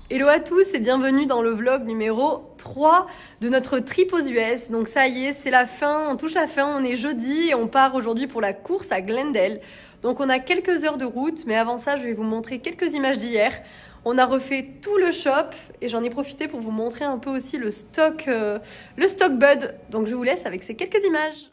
Hello à tous et bienvenue dans le vlog numéro 3 de notre trip aux US. Donc ça y est, c'est la fin, on touche la fin, on est jeudi et on part aujourd'hui pour la course à Glendale. Donc on a quelques heures de route, mais avant ça je vais vous montrer quelques images d'hier. On a refait tout le shop et j'en ai profité pour vous montrer un peu aussi le stock Bud. Donc je vous laisse avec ces quelques images.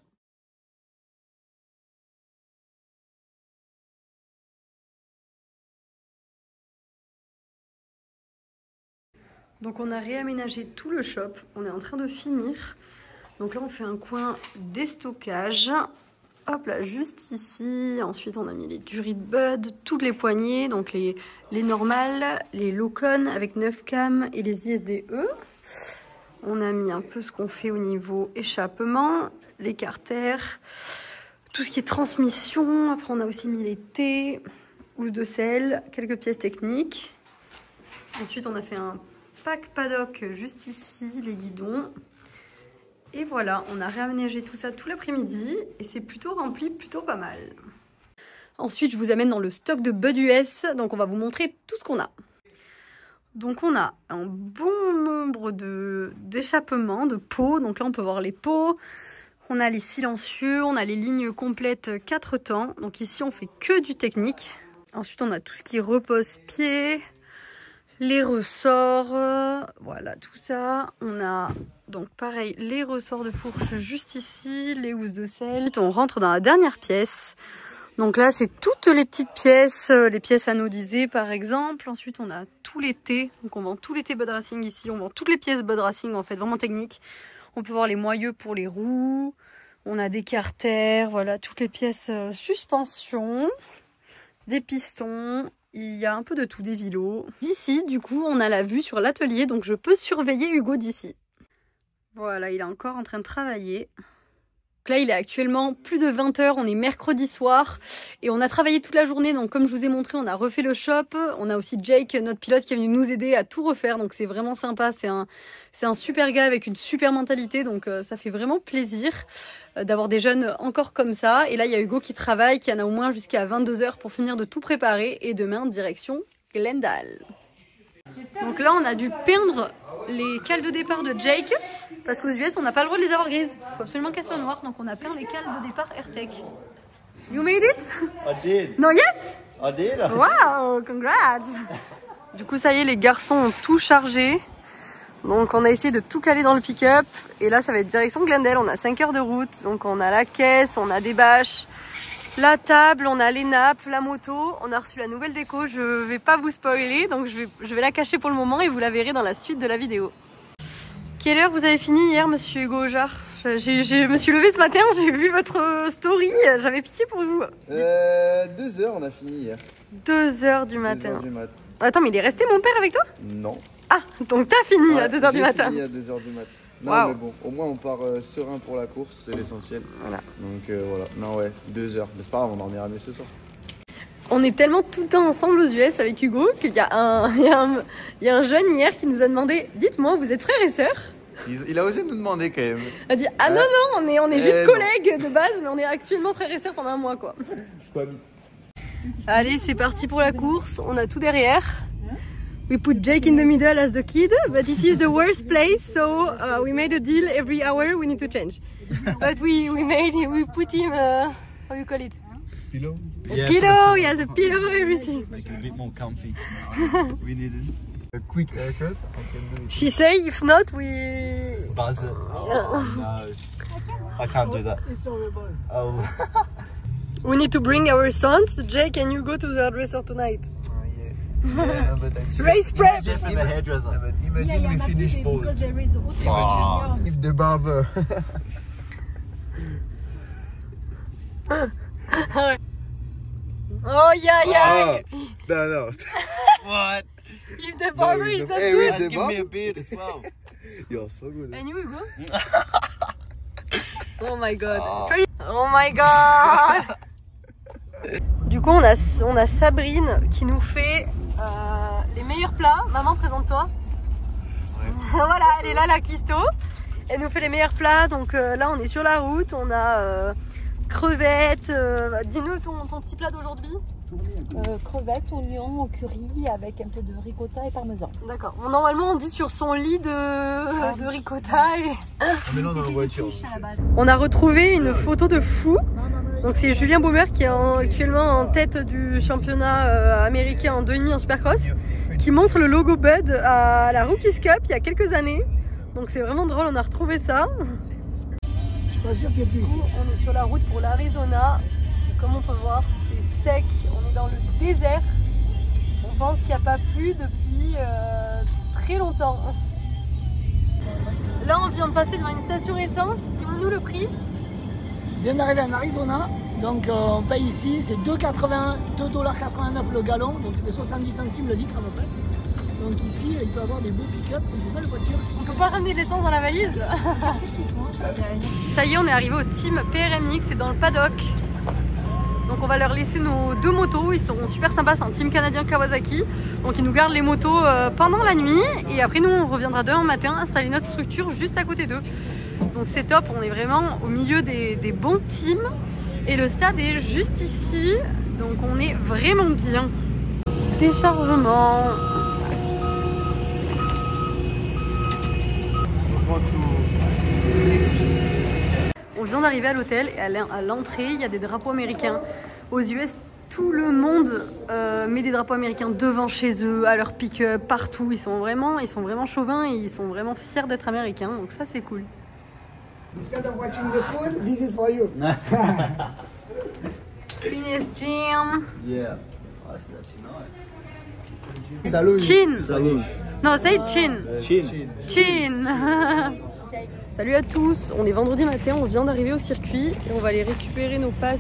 Donc on a réaménagé tout le shop, on est en train de finir. Donc là on fait un coin déstockage. Hop là, juste ici. Ensuite on a mis les durées de Bud, toutes les poignées, donc les normales, les Locon avec 9 cam et les ISDE. On a mis un peu ce qu'on fait au niveau échappement, les carters, tout ce qui est transmission. Après on a aussi mis les T, housse de selle, quelques pièces techniques. Ensuite on a fait un pack paddock juste ici, les guidons. Et voilà, on a réaménagé tout ça tout l'après-midi et c'est plutôt rempli, plutôt pas mal. Ensuite, je vous amène dans le stock de Bud US, donc on va vous montrer tout ce qu'on a. Donc on a un bon nombre d'échappements, de pots. Donc là, on peut voir les pots. On a les silencieux, on a les lignes complètes 4 temps. Donc ici, on fait que du technique. Ensuite, on a tout ce qui repose pied. Les ressorts, voilà tout ça. On a donc pareil les ressorts de fourche juste ici, les housses de selle. On rentre dans la dernière pièce. Donc là c'est toutes les petites pièces, les pièces anodisées par exemple. Ensuite on a tous les thés, donc on vend tous les thés Bud Racing ici. On vend toutes les pièces Bud Racing en fait, vraiment technique. On peut voir les moyeux pour les roues. On a des carters, voilà toutes les pièces suspension, des pistons. Il y a un peu de tout, des vélos. D'ici, du coup, on a la vue sur l'atelier, donc je peux surveiller Hugo d'ici. Voilà, il est encore en train de travailler. Donc là, il est actuellement plus de 20 h, on est mercredi soir et on a travaillé toute la journée. Donc comme je vous ai montré, on a refait le shop. On a aussi Jake, notre pilote, qui est venu nous aider à tout refaire. Donc c'est vraiment sympa, c'est un super gars avec une super mentalité. Donc ça fait vraiment plaisir d'avoir des jeunes encore comme ça. Et là, il y a Hugo qui travaille, qui en a au moins jusqu'à 22 h pour finir de tout préparer. Et demain, direction Glendale. Donc là, on a dû peindre les cales de départ de Jake parce qu'aux US, on n'a pas le droit de les avoir grises. Il faut absolument qu'elles soient noires. Donc on a peint les cales de départ AirTech. You made it? I did. No, yes? I did. Wow, congrats. Du coup, ça y est, les garçons ont tout chargé. Donc on a essayé de tout caler dans le pick-up. Et là, ça va être direction Glendale. On a 5 heures de route. Donc on a la caisse, on a des bâches, la table, on a les nappes, la moto. On a reçu la nouvelle déco. Je vais pas vous spoiler, donc je vais la cacher pour le moment et vous la verrez dans la suite de la vidéo. Quelle heure vous avez fini hier, monsieur Hugo Ojard? Je me suis levée ce matin, j'ai vu votre story, j'avais pitié pour vous. 2 h, on a fini hier. 2 h du matin. 2 h du mat. Attends, mais il est resté mon père avec toi? Non. Ah, donc t'as fini à 2 h du matin. Fini à 2 h du mat. Non, wow. Mais bon, au moins on part serein pour la course, c'est l'essentiel. Voilà. Donc voilà, non ouais, 2 h. Mais c'est pas grave, on dormira mieux ce soir. On est tellement tout le temps ensemble aux US avec Hugo qu'il y a un jeune hier qui nous a demandé, dites-moi, vous êtes frères et sœurs? Il a osé nous demander quand même. Il a dit, ah non, non, on est juste collègues de base, mais on est actuellement frères et sœurs pendant un mois quoi. Je cohabite. Allez, c'est parti pour la course, on a tout derrière. We put Jake in the middle as the kid, but this is the worst place, so we made a deal every hour we need to change. But we put him, how you call it? Pillow? A pillow, he has a pillow, everything. Make it a bit more comfy. We need a quick haircut. She say, if not, we... Buzz it. Oh, no. I can't do that. Oh. We need to bring our sons, Jake and Hugo, to the hairdresser tonight. Yeah, but Race prep! From the hairdresser. Imagine we finish both. Imagine if the barber. Oh yeah! No. What? If the barber is not Hey, good. with the Give me a barber? beard as well. You're so good. And you, Hugo? Oh my god. Oh my god. Du coup, on a Sabrine qui nous fait les meilleurs plats. Maman, présente-toi. Ouais. Voilà, elle est là, la cuistot. Elle nous fait les meilleurs plats. Donc là, on est sur la route. On a crevettes. Dis-nous ton petit plat d'aujourd'hui. Crevettes, oignons au curry avec un peu de ricotta et parmesan. D'accord. Bon, normalement on dit sur son lit de ricotta et... On est là dans la voiture. On a retrouvé une photo de fou. Donc c'est Julien Baumer qui est actuellement en tête du championnat américain en 2,5 en Supercross, qui montre le logo Bud à la Rookies Cup il y a quelques années. Donc c'est vraiment drôle, on a retrouvé ça. Je suis pas sûr qu'il y ait plus ici. On est sur la route pour l'Arizona. Comme on peut voir, c'est sec, on est dans le désert. On pense qu'il n'y a pas plu depuis très longtemps. Là on vient de passer devant une station essence, dis-nous le prix. On vient d'arriver en Arizona, donc on paye ici, c'est 2,89 $ le gallon, donc ça fait 70 centimes le litre à peu près. Donc ici, il peut avoir des beaux pick-up et des belles voitures. On peut pas ramener de l'essence dans la valise. Ça y est, on est arrivé au team PRMX, c'est dans le paddock. Donc on va leur laisser nos 2 motos, ils seront super sympas, c'est un team canadien Kawasaki. Donc ils nous gardent les motos pendant la nuit et après nous on reviendra demain matin installer notre structure juste à côté d'eux. Donc c'est top, on est vraiment au milieu des bons teams et le stade est juste ici, donc on est vraiment bien. Déchargement. On vient d'arriver à l'hôtel et à l'entrée il y a des drapeaux américains. Aux US, tout le monde met des drapeaux américains devant chez eux, à leur pick-up, partout. Ils sont vraiment chauvins et ils sont vraiment fiers d'être américains. Donc ça c'est cool. Instead of watching the food, this is for you. Fitness gym. Yeah. Oh, that's nice. Salut. Chin. Salut. Non, say chin. Chin. Chin. Salut à tous, on est vendredi matin, on vient d'arriver au circuit et on va aller récupérer nos passes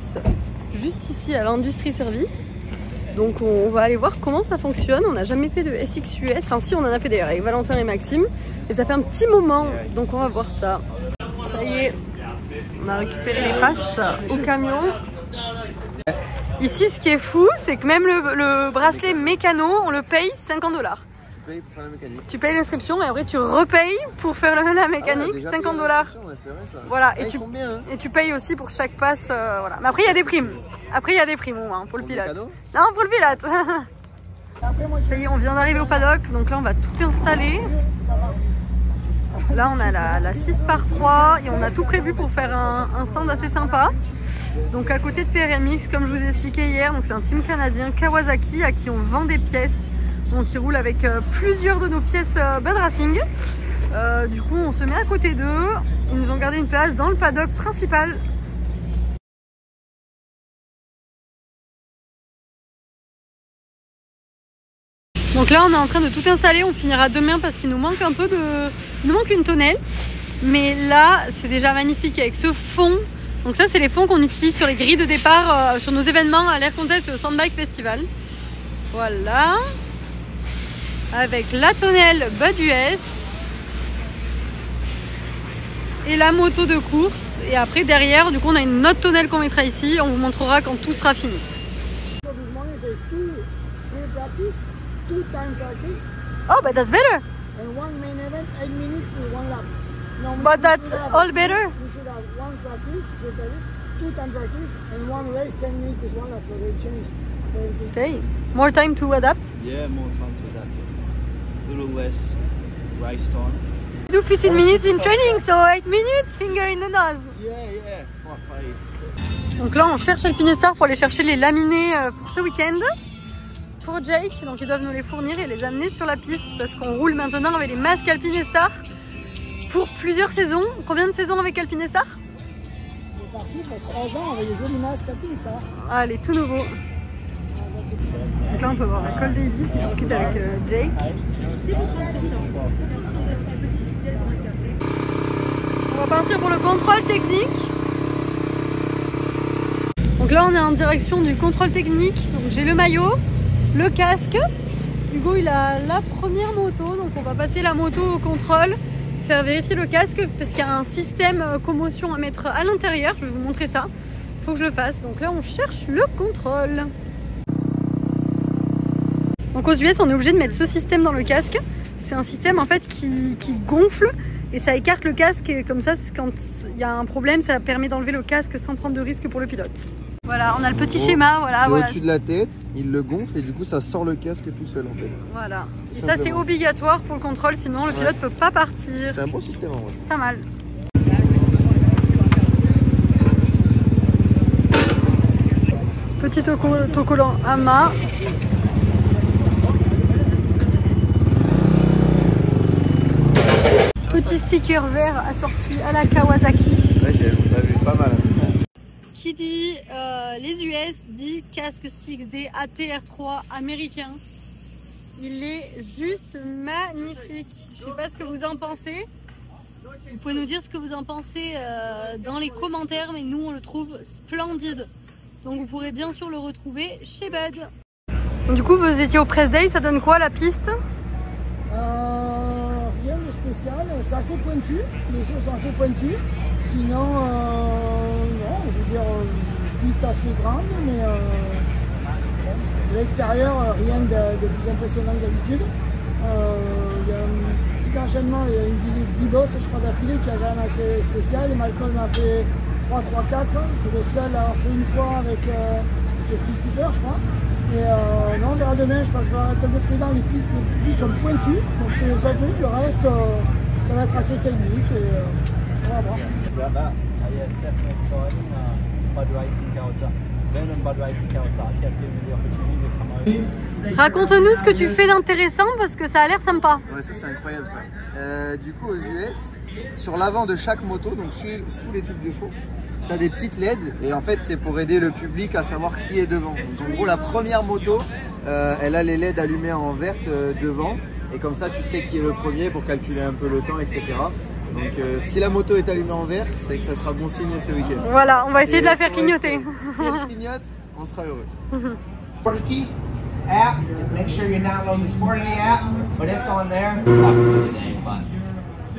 juste ici à l'Industry Service. Donc on va aller voir comment ça fonctionne. On n'a jamais fait de SX US, enfin si on en a fait d'ailleurs avec Valentin et Maxime, et ça fait un petit moment, donc on va voir ça. Ça y est, on a récupéré les passes au camion. Ici ce qui est fou, c'est que même le bracelet mécano, on le paye 50 $. Tu payes l'inscription et après tu repayes pour faire la mécanique, 50 $. Ouais, c'est vrai, ça. Voilà, Ah, bien, hein. et tu payes aussi pour chaque passe. Voilà. Mais après il y a des primes. Après il y a des primes hein, pour le pilote. Non, pour le pilote. Ça y est, on vient d'arriver au paddock, donc là on va tout installer. Là on a la 6x3 et on a tout prévu pour faire un stand assez sympa. Donc à côté de PRMX, comme je vous ai expliqué hier, donc c'est un team canadien Kawasaki à qui on vend des pièces. Donc ils roulent avec plusieurs de nos pièces Bud Racing. Du coup on se met à côté d'eux. Ils nous ont gardé une place dans le paddock principal. Donc là on est en train de tout installer, on finira demain parce qu'il nous manque un peu de... Il nous manque une tonnelle. Mais là c'est déjà magnifique avec ce fond. Donc ça c'est les fonds qu'on utilise sur les grilles de départ sur nos événements à l'Air Contest et au Sandbike Festival. Voilà. Avec la tonnelle Bud US et la moto de course. Et après derrière, du coup on a une autre tonnelle qu'on mettra ici. On vous montrera quand tout sera fini. Oh, but that's better. And one main event, 8 minutes with 1 lap. No, But that's all better. We should have 1 practice, so that is 2 time practice, and 1 race, 10 minutes with 1 lap. So they change. Okay. More time to adapt. Yeah, more time to adapt. A little less race time. Do 15 minutes in training, so 8 minutes, finger in the nose. Yeah. Might play. Donc là on cherche Alpinestar pour aller chercher les laminés pour ce week-end. Pour Jake, donc ils doivent nous les fournir et les amener sur la piste parce qu'on roule maintenant avec les masques Alpinestar pour plusieurs saisons. Combien de saisons avec Alpinestar? On est parti pour 3 ans avec les jolis masques Alpinestar. Ah, les tout nouveaux. Donc là on peut voir la Cole Davis qui discute avec Jake. On va partir pour le contrôle technique. Donc là on est en direction du contrôle technique. Donc j'ai le maillot, le casque. Hugo il a la première moto, donc on va passer la moto au contrôle, faire vérifier le casque parce qu'il y a un système commotion à mettre à l'intérieur. Je vais vous montrer ça. Il faut que je le fasse. Donc là on cherche le contrôle. Donc aux US on est obligé de mettre ce système dans le casque. C'est un système en fait qui gonfle et ça écarte le casque et comme ça quand il y a un problème, ça permet d'enlever le casque sans prendre de risque pour le pilote. Voilà, on a le petit schéma, voilà. C'est voilà. au-dessus de la tête, il le gonfle et du coup ça sort le casque tout seul en fait. Voilà. Et ça c'est obligatoire pour le contrôle, sinon le pilote peut pas partir. C'est un bon système en vrai. Pas mal. Petit autocollant à main. Petit sticker vert assorti à la Kawasaki. Ouais, on a vu pas mal. Qui dit les US dit casque 6D ATR3 américain. Il est juste magnifique. Je sais pas ce que vous en pensez. Vous pouvez nous dire ce que vous en pensez dans les commentaires, mais nous on le trouve splendide. Donc vous pourrez bien sûr le retrouver chez Bud. Du coup vous étiez au Press Day, ça donne quoi la piste? Rien de spécial, c'est assez pointu, les choses sont assez pointues. Sinon, non, je veux dire, piste assez grande, mais de l'extérieur, rien de plus impressionnant que d'habitude. Il y a un petit enchaînement, il y a une 10 bosses, je crois, d'affilée qui est quand même assez spécial. Et Malcolm a fait 3-3-4, c'est le seul à avoir fait une fois avec Steve Cooper, je crois. Et non, on verra demain, je pense que je vais arrêter un peu prudent, les pistes sont pointues, donc c'est le seul truc, le reste, ça va être assez technique, et on va voir. Raconte-nous ce que tu fais d'intéressant parce que ça a l'air sympa. Ouais, ça c'est incroyable ça. Du coup aux US, sur l'avant de chaque moto, donc sous les tubes de fourche, tu as des petites LED et en fait c'est pour aider le public à savoir qui est devant. Donc en gros la première moto, elle a les LED allumées en verte devant et comme ça tu sais qui est le premier pour calculer un peu le temps, etc. Donc si la moto est allumée en vert, c'est que ça sera bon signe ce week-end. Voilà, on va essayer de la faire clignoter. Si elle clignote, on sera heureux. Sporty app, make sure you download the Sporty app, but it's on there.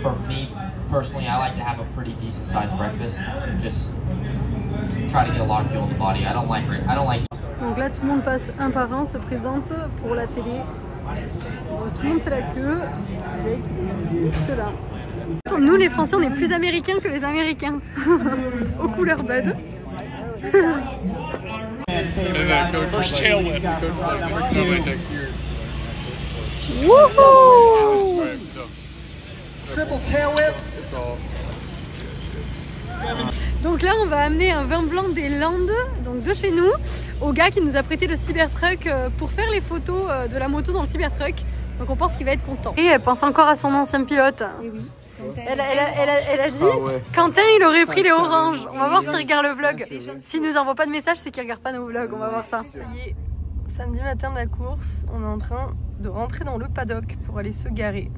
For me personally, I like to have a pretty decent sized breakfast and just try to get a lot of fuel in the body. I don't like. Donc là, tout le monde passe un par un, se présente pour la télé. Donc, tout le monde fait la queue avec les pistes là. Nous, les Français, on est plus américains que les Américains. Aux couleurs Bud. First tail whip. Wouhou! Triple tail whip. Donc là, on va amener un vin blanc des Landes, donc de chez nous, au gars qui nous a prêté le Cybertruck pour faire les photos de la moto dans le Cybertruck. Donc on pense qu'il va être content. Et elle pense encore à son ancien pilote. Et oui. Elle a dit, Quentin il aurait pris les oranges. On va voir s'il regarde le vlog. S'il nous envoie pas de message, c'est qu'il regarde pas nos vlogs. On va voir ça. Ça y est, samedi matin de la course, on est en train de rentrer dans le paddock pour aller se garer.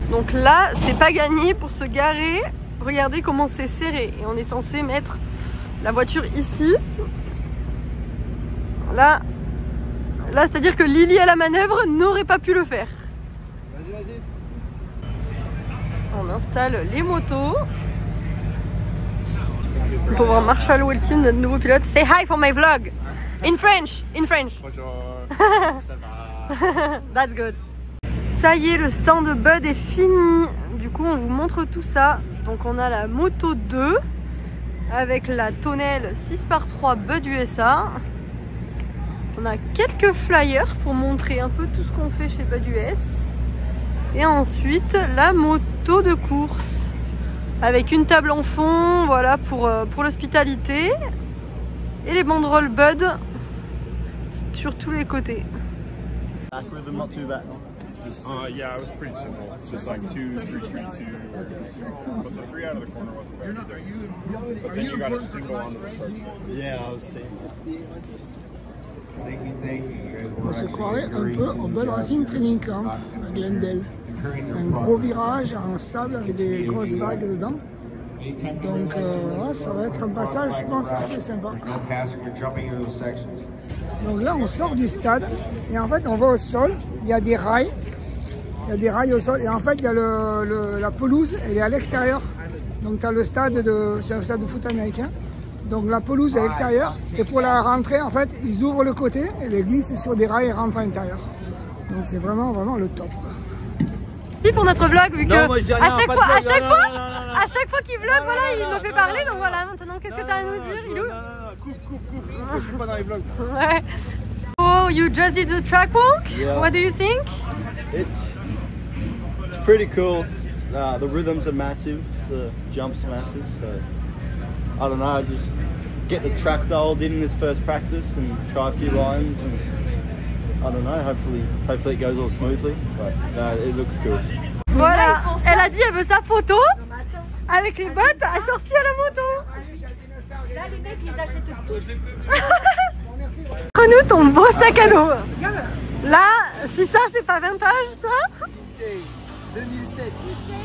Donc là, c'est pas gagné pour se garer. Regardez comment c'est serré. Et on est censé mettre la voiture ici. Là c'est-à-dire que Lily à la manœuvre n'aurait pas pu le faire. Vas-y. On installe les motos. Pour voir Marshall Weltin, notre nouveau pilote. Say hi for my vlog. In French. Bonjour. That's good. Ça y est, le stand de Bud est fini. Du coup, on vous montre tout ça. Donc, on a la moto 2 avec la tonnelle 6x3 Bud USA. On a quelques flyers pour montrer un peu tout ce qu'on fait chez Bud US. Et ensuite, la moto de course avec une table en fond, voilà, pour l'hospitalité. Et les banderoles Bud sur tous les côtés. Yeah, it was pretty simple. Just like 2, 3, 3, 2. But the 3 out of the corner wasn't bad either. But then you got a single onto the start. Yeah, I was saying. On se croirait un peu au Bud Racing Training Camp à Glendale. Un gros virage en sable avec des grosses vagues dedans. Donc ça va être un passage, je pense, assez sympa. Donc là on sort du stade et en fait on va au sol, il y a des rails. Il y a des rails au sol et en fait il y a la pelouse, elle est à l'extérieur. Donc tu as le stade, c'est un stade de foot américain. Donc la pelouse est à l'extérieur et pour la rentrée en fait ils ouvrent le côté et les glissent sur des rails et rentrent à l'intérieur. Donc c'est vraiment le top. Pour notre vlog vu que à chaque fois À chaque fois qu'il vlog, voilà, il me fait parler. Donc voilà, maintenant, qu'est-ce que tu as à nous dire, Ilou? Coupe. Je suis pas dans les vlogs. Ouais. Oh, you just did the track walk? Yeah. What do you think? It's pretty cool. The rhythms are massive. The jumps are massive. So I don't know. Just get the track dialed in this first practice and try a few lines. And I don't know. Hopefully it goes all smoothly. But it looks cool. Voilà. Elle a dit elle veut sa photo avec les bottes assorties à la moto. Là, les mecs, ils achètent tous. Prends-nous ton beau sac à dos. Là, si ça, c'est pas vintage, ça 2007.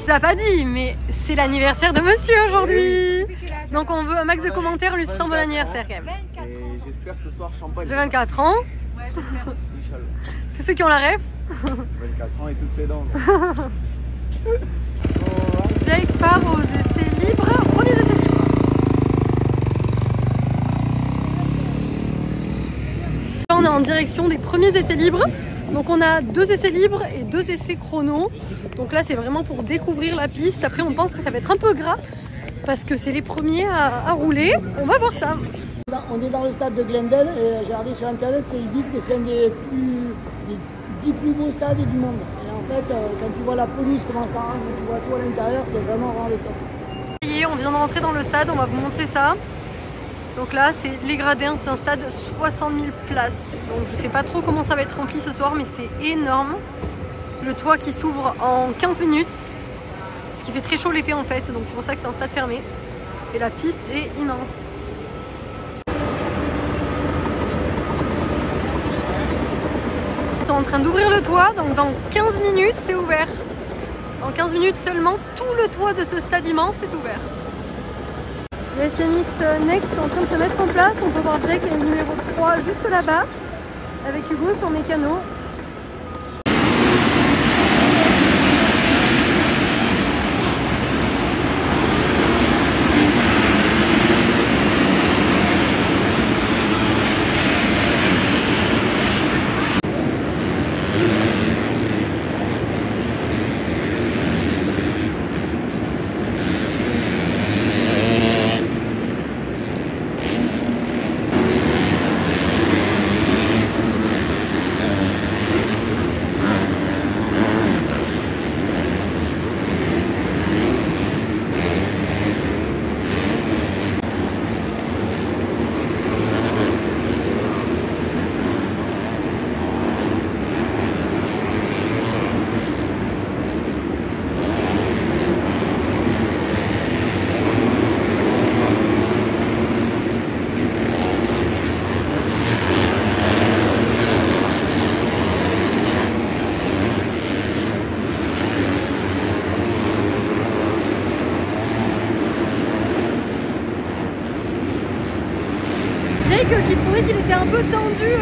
T'as pas dit, mais c'est l'anniversaire de monsieur aujourd'hui. Donc on veut un max de commentaires lui souhaitant bon anniversaire quand même. Et j'espère ce soir champagne. J'ai 24 ans. Ouais, j'espère aussi. Inch'Allah. Tous ceux qui ont la rêve. 24 ans et toutes ses dents. Jake part aux essais libres. Premiers essais libres. Là, on est en direction des premiers essais libres. Donc on a 2 essais libres et 2 essais chrono. Donc là c'est vraiment pour découvrir la piste. Après on pense que ça va être un peu gras parce que c'est les premiers à rouler. On va voir ça. On est dans le stade de Glendale et j'ai regardé sur internet, ils disent que c'est un des 10 plus beaux stades du monde. Et en fait, quand tu vois la pelouse, comment ça rentre, tu vois tout à l'intérieur, c'est vraiment le top. Ça y est, on vient de rentrer dans le stade, on va vous montrer ça. Donc là, c'est les gradins, c'est un stade 60 000 places. Donc je sais pas trop comment ça va être rempli ce soir, mais c'est énorme. Le toit qui s'ouvre en 15 minutes, parce qu'il fait très chaud l'été en fait, donc c'est pour ça que c'est un stade fermé. Et la piste est immense. Ils sont en train d'ouvrir le toit, donc dans 15 minutes c'est ouvert. En 15 minutes seulement, tout le toit de ce stade immense est ouvert. Les SMX Next sont en train de se mettre en place. On peut voir Jake et le numéro 3 juste là-bas, avec Hugo, son mécano. Qui trouvait qu'il était un peu tendu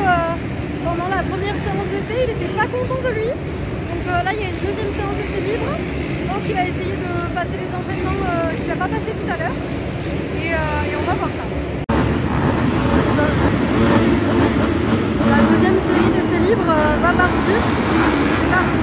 pendant la première séance d'essai, il n'était pas content de lui. Donc là il y a une deuxième séance d'essai libre. Je pense qu'il va essayer de passer les enchaînements qu'il n'a pas passé tout à l'heure. Et on va voir ça. La deuxième série d'essais libres va partir. C'est parti.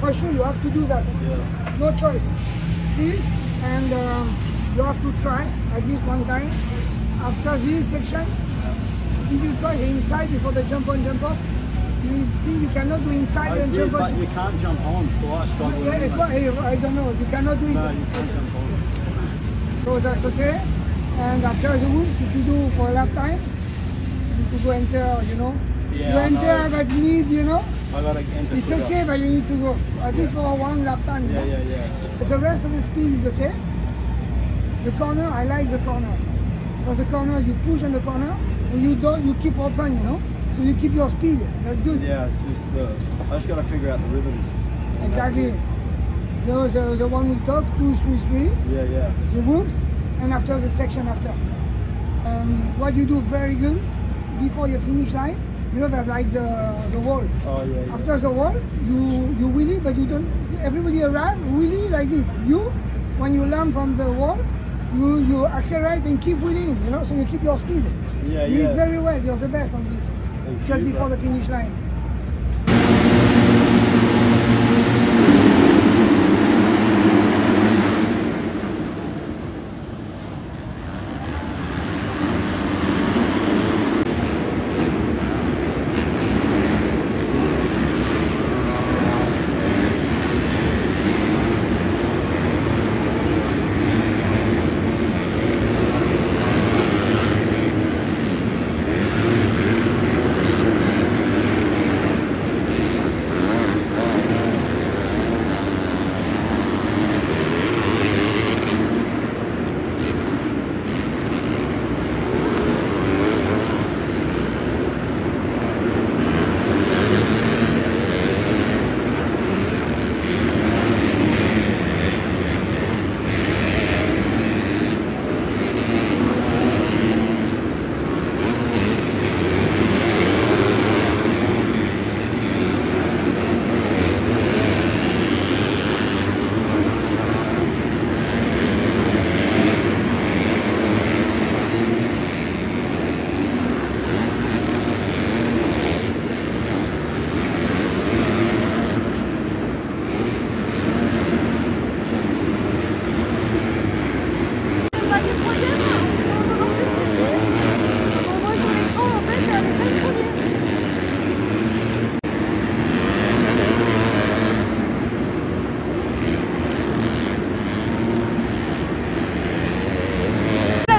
for sure, you have to do that. No choice. This, and you have to try at least one time. After this section, if you try the inside before the jump on, jump off, you see you cannot do inside and jump on. But you can't jump on, so I struggle. Yeah, it's what, I don't know, you cannot do it. No, you can't jump on. So that's okay. And after the whoops, if you do for a lap time, you need to go enter, you know. Yeah, you enter that need, you know. I gotta enter. It's okay, but you need to go at least for one lap time. Yeah, you know? yeah, yeah. The rest of the speed is okay. The corner, I like the corners. Because the corners, you push on the corner and you keep open, you know. So you keep your speed. That's good. Yeah, it's just I just gotta figure out the rhythms. Exactly. The one we talked, 2, 3, 3. Yeah, yeah. The whoops, and after the section after. What you do very good before your finish line, you know that like the wall. Oh yeah, yeah. After the wall, you wheelie, but you don't. Everybody around wheelie like this. You, when you land from the wall, you accelerate and keep wheeling. You know, so you keep your speed. Yeah, you yeah. did very well. You're the best on this. Just before the finish line.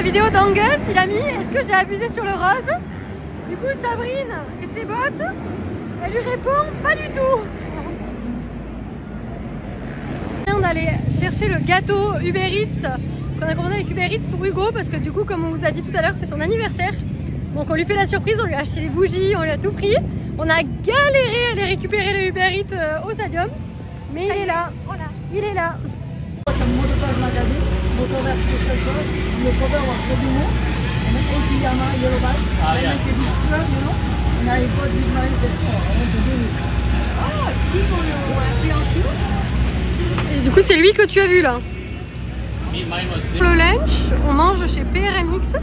Vidéo d'Angus, il a mis est-ce que j'ai abusé sur le rose? Du coup Sabrine et ses bottes, elle lui répond pas du tout. On allait chercher le gâteau Uber Eats qu'on a commandé avec Uber Eats pour Hugo parce que du coup comme on vous a dit tout à l'heure c'est son anniversaire. Donc on lui fait la surprise, on lui a acheté des bougies, on lui a tout pris. On a galéré à aller récupérer le Uber Eats au Stadium. Mais il est là, voilà, il est là. Motocross magazine, Motorverse Special Cross, and the cover was Bobino, and an 80 Yamaha yellow bike. I make a big scrub, you know, and I bought this bike and said, oh, I want to do this. Oh, si, pour l'influencier. Et du coup c'est lui que tu as vu là. Le lunch, on mange chez PRMX.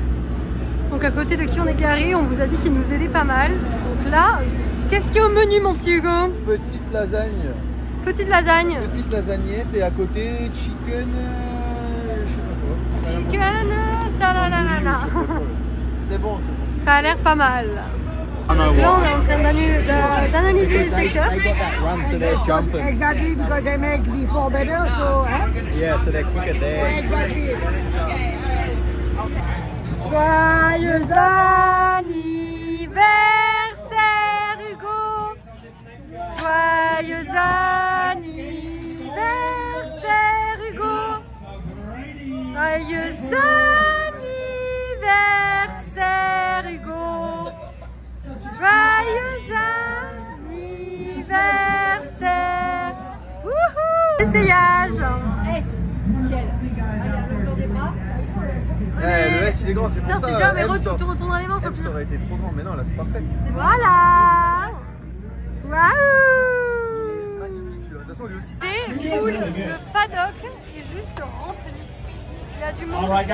Donc à côté de qui on est garé, on vous a dit qu'il nous aidait pas mal. Donc là, qu'est-ce qu'il y a au menu mon petit Hugo? Petite lasagne. Petite lasagne. Petite lasagnette et à côté chicken. Je sais pas quoi. Chicken, talalala. C'est bon, c'est bon. Ça a l'air pas mal. Là on est en train d'analyser les secteurs. Exactly, because they make before better, so. Yeah, so they're quicker there. Exactly. Joyeux anniversaire Hugo. Joyeux anniversaire Hugo. Joyeux anniversaire Hugo. Joyeux anniversaire. Wouhou. Essayage. S. Nickel. Regarde le tour des bras. Le S il est grand, c'est pour Putain, ça. c'est bien, mais M, tu retournes les manches. M, ça aurait été trop grand, mais non, là c'est parfait. Voilà. Waouh. Magnifique celui-là. De toute façon, lui aussi C'est full, le paddock est juste rempli. Il y a du monde partout.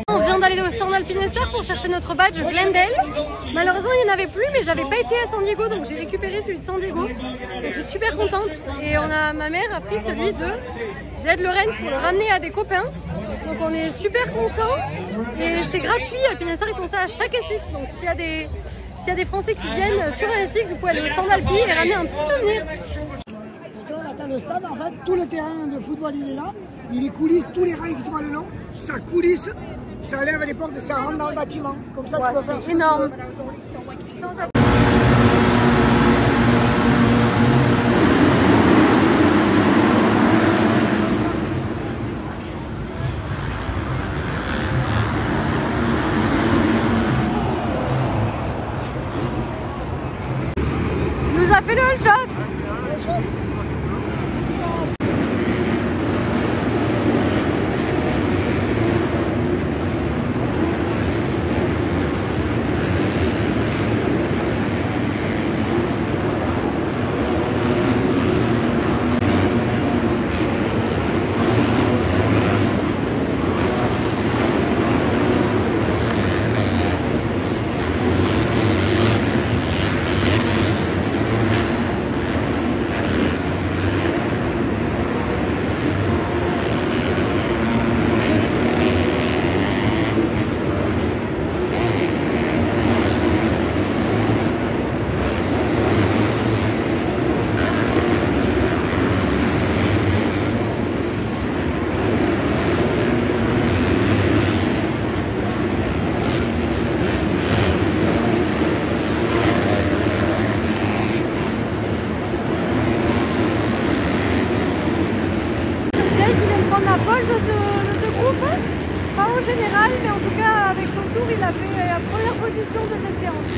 On vient d'aller au stand Alpinestar pour chercher notre badge Glendale. Malheureusement, il n'y en avait plus, mais j'avais pas été à San Diego, donc j'ai récupéré celui de San Diego. Donc je suis super contente. Et ma mère a pris celui de Jed Lawrence pour le ramener à des copains. Donc on est super contents. Et c'est gratuit, Alpinestar ils font ça à chaque SX. Donc s'il y a des Français qui viennent sur un SX, vous pouvez aller au stand Alpi et ramener un petit souvenir. Donc là on atteint le stade, en fait, tout le terrain de football il est là. Il est coulisse, tous les rails que tu vois le long, ça coulisse, ça lève les portes et ça rentre dans le bâtiment. Comme ça tu peux faire c'est énorme. Il nous a fait le all shot. Pas en général, mais en tout cas avec son tour, il a fait la première position de cette séance.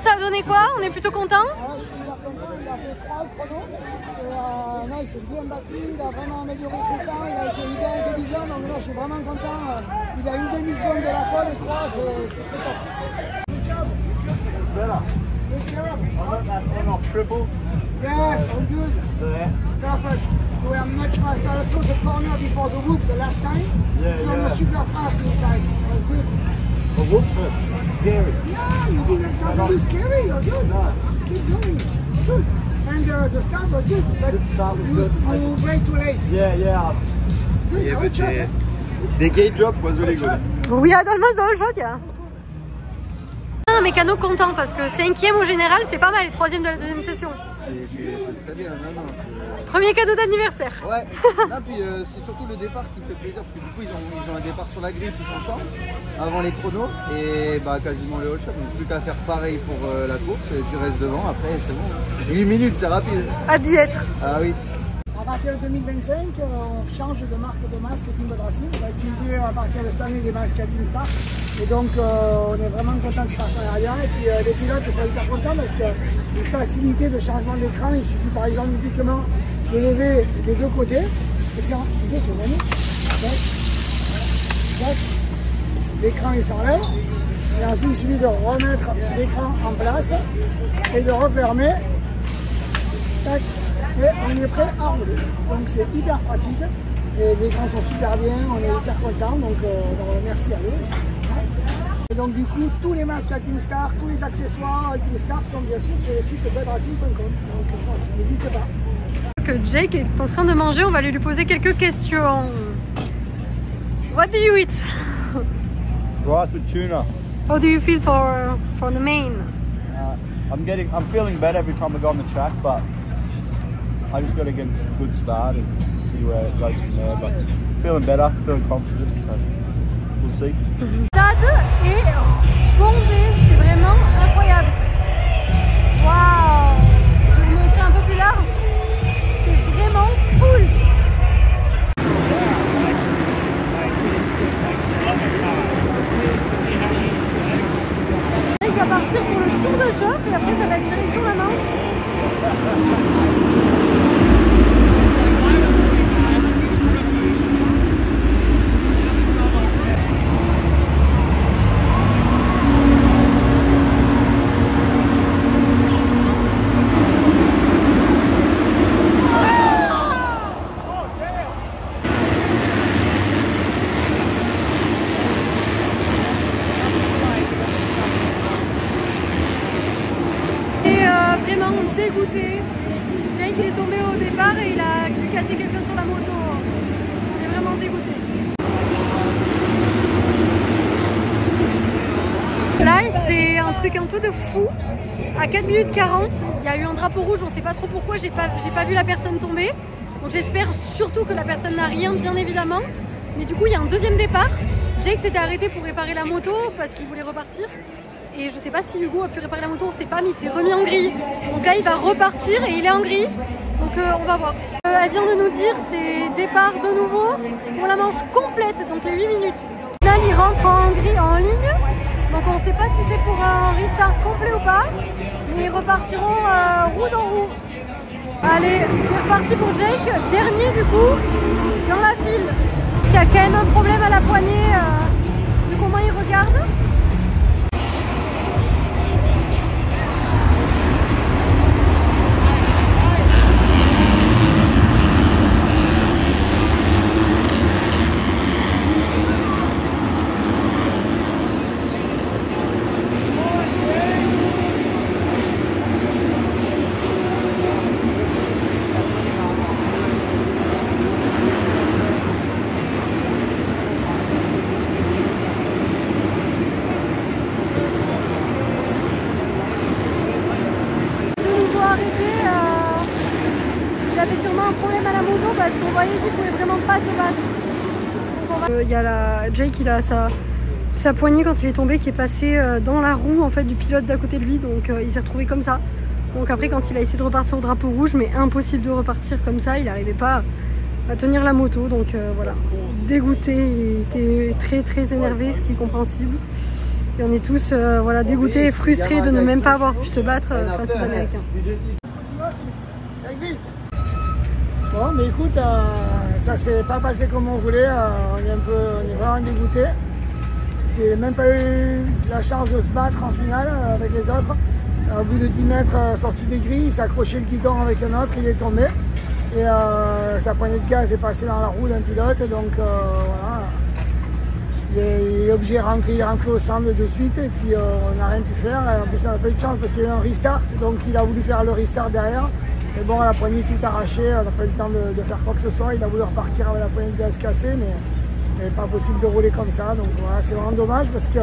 Ça a donné quoi? On est plutôt content. Je suis super content, il a fait 3 chronos. Non, il s'est bien battu, il a vraiment amélioré ses temps, il a été hyper intelligent, donc là je suis vraiment content. Il a une demi-seconde de la pole et 3, c'est top. Good job. Better. Good job. I want that on-off triple. Yes, all good. There. Perfect. We are much faster. I saw the corner before the whoop the last time. Yeah. Super fast inside. It was good. The whoops are scary. Yeah, you didn't doesn't look scary. You're good. No. Keep going. Good. And the start was good. But The start was good. you brake too late. Yeah. Good. Yeah, I but will check. the gate drop was really good. Oui, almost the whole shot, yeah. Un mécano content parce que 5e au général, c'est pas mal, et 3e de la deuxième session. C'est très bien, non, Premier cadeau d'anniversaire. Ouais, là, puis c'est surtout le départ qui fait plaisir parce que du coup ils ont un départ sur la grille tous ensemble avant les chronos et bah quasiment le all shot, donc plus qu'à faire pareil pour la course, tu restes devant, après c'est bon. 8 minutes c'est rapide. Hâte d'y être. Ah oui. À partir de 2025, on change de marque de masque Teamboat Racing. On va utiliser à partir de cette année les masques Alpinestar. Et donc on est vraiment content de ce partenariat. Et puis les pilotes sont hyper contents parce qu'il y a une facilité de changement d'écran. Il suffit par exemple uniquement de lever les deux côtés. Et puis c'est bon. L'écran il s'enlève. Et ensuite il suffit de remettre l'écran en place et de refermer. Tac. Et on est prêt à rouler. Donc c'est hyper pratique. Et les écrans sont super bien, on est hyper contents. Donc merci à eux. Et donc du coup, tous les masques Alpinestar, tous les accessoires Alpinestar sont bien sûr sur le site boatracing.com. Donc voilà, n'hésitez pas. Que Jake est en train de manger, on va aller lui poser quelques questions. What do you eat? Rice with tuna. How do you feel for the main? I'm feeling better every time I go on the track, but I just got to get a good start and see where it goes from there. But feeling better, feeling confident, so we'll see. Le stade est bombé, c'est vraiment incroyable. Waouh! Je vais me montrer un peu plus large. C'est vraiment cool. Il va partir pour le tour de choc et après ça va être direction la Manche. Vraiment dégoûté. Jake il est tombé au départ et il a dû casser quelque chose sur la moto. Il est vraiment dégoûté. Là c'est un truc un peu de fou. À 4 minutes 40, il y a eu un drapeau rouge, on sait pas trop pourquoi, j'ai pas vu la personne tomber. Donc j'espère surtout que la personne n'a rien, bien évidemment. Mais du coup il y a un deuxième départ. Jake s'était arrêté pour réparer la moto parce qu'il voulait repartir. Et je sais pas si Hugo a pu réparer la moto, on sait pas, mais il s'est remis en grille. Donc là il va repartir et il est en grille. Donc on va voir. Elle vient de nous dire c'est départ de nouveau pour la manche complète, donc les 8 minutes. Là il rentre en grille en ligne. Donc on sait pas si c'est pour un restart complet ou pas. Mais ils repartiront roue dans roue. Allez, c'est reparti pour Jake. Dernier du coup, dans la file. Il y a quand même un problème à la poignée. De comment il regarde. Il avait sûrement un problème à la moto parce qu'on voyait qu'il ne pouvait vraiment pas se battre. Il y a Jake, il a sa poignée quand il est tombé qui est passée dans la roue en fait, du pilote d'à côté de lui, donc il s'est retrouvé comme ça. Donc après quand il a essayé de repartir au drapeau rouge, mais impossible de repartir comme ça, il n'arrivait pas à tenir la moto, donc voilà, dégoûté, il était très très énervé, ce qui est compréhensible. Et on est tous voilà, dégoûtés et frustrés de ne même pas avoir pu se battre face aux Américains. Bon, mais écoute, ça s'est pas passé comme on voulait, on est vraiment dégoûté. C'est même pas eu la chance de se battre en finale avec les autres. Au bout de 10 mètres sorti des grilles, il s'est accroché le guidon avec un autre, il est tombé. Et sa poignée de gaz est passée dans la roue d'un pilote, donc voilà. Il est obligé de rentrer au stand de suite et puis on n'a rien pu faire. En plus on n'a pas eu de chance parce qu'il y a eu un restart, donc il a voulu faire le restart derrière. Mais bon, la poignée tout arrachée, on n'a pas eu le temps de faire quoi que ce soit. Il a voulu repartir avec la poignée de gaz cassée, mais pas possible de rouler comme ça. Donc voilà, c'est vraiment dommage parce que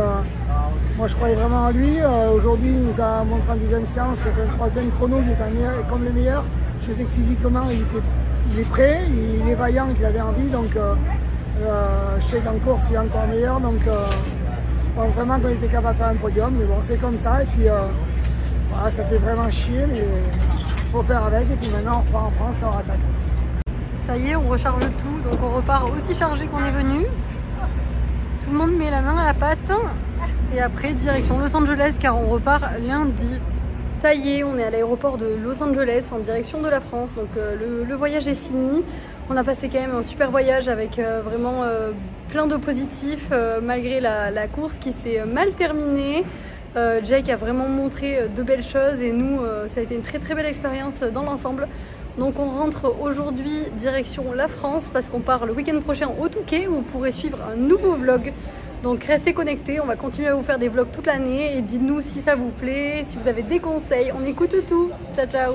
moi je croyais vraiment en lui. Aujourd'hui, il nous a montré en deuxième séance un troisième chrono qui est comme le meilleur. Je sais que physiquement, il est prêt, il est vaillant, qu'il avait envie. Donc je sais qu'en course, il est encore meilleur. Donc je pense vraiment qu'on était capable de faire un podium. Mais bon, c'est comme ça. Et puis voilà, ça fait vraiment chier. Mais faut faire avec et puis maintenant on repart en France en attaque. Ça y est, on recharge tout, donc on repart aussi chargé qu'on est venu. Tout le monde met la main à la pâte et après direction Los Angeles car on repart lundi. Ça y est, on est à l'aéroport de Los Angeles en direction de la France, donc le voyage est fini. On a passé quand même un super voyage avec vraiment plein de positifs malgré la course qui s'est mal terminée. Jake a vraiment montré de belles choses et nous, ça a été une très très belle expérience dans l'ensemble. Donc on rentre aujourd'hui direction la France parce qu'on part le week-end prochain au Touquet où vous pourrez suivre un nouveau vlog. Donc restez connectés, on va continuer à vous faire des vlogs toute l'année et dites-nous si ça vous plaît, si vous avez des conseils, on écoute tout. Ciao ciao.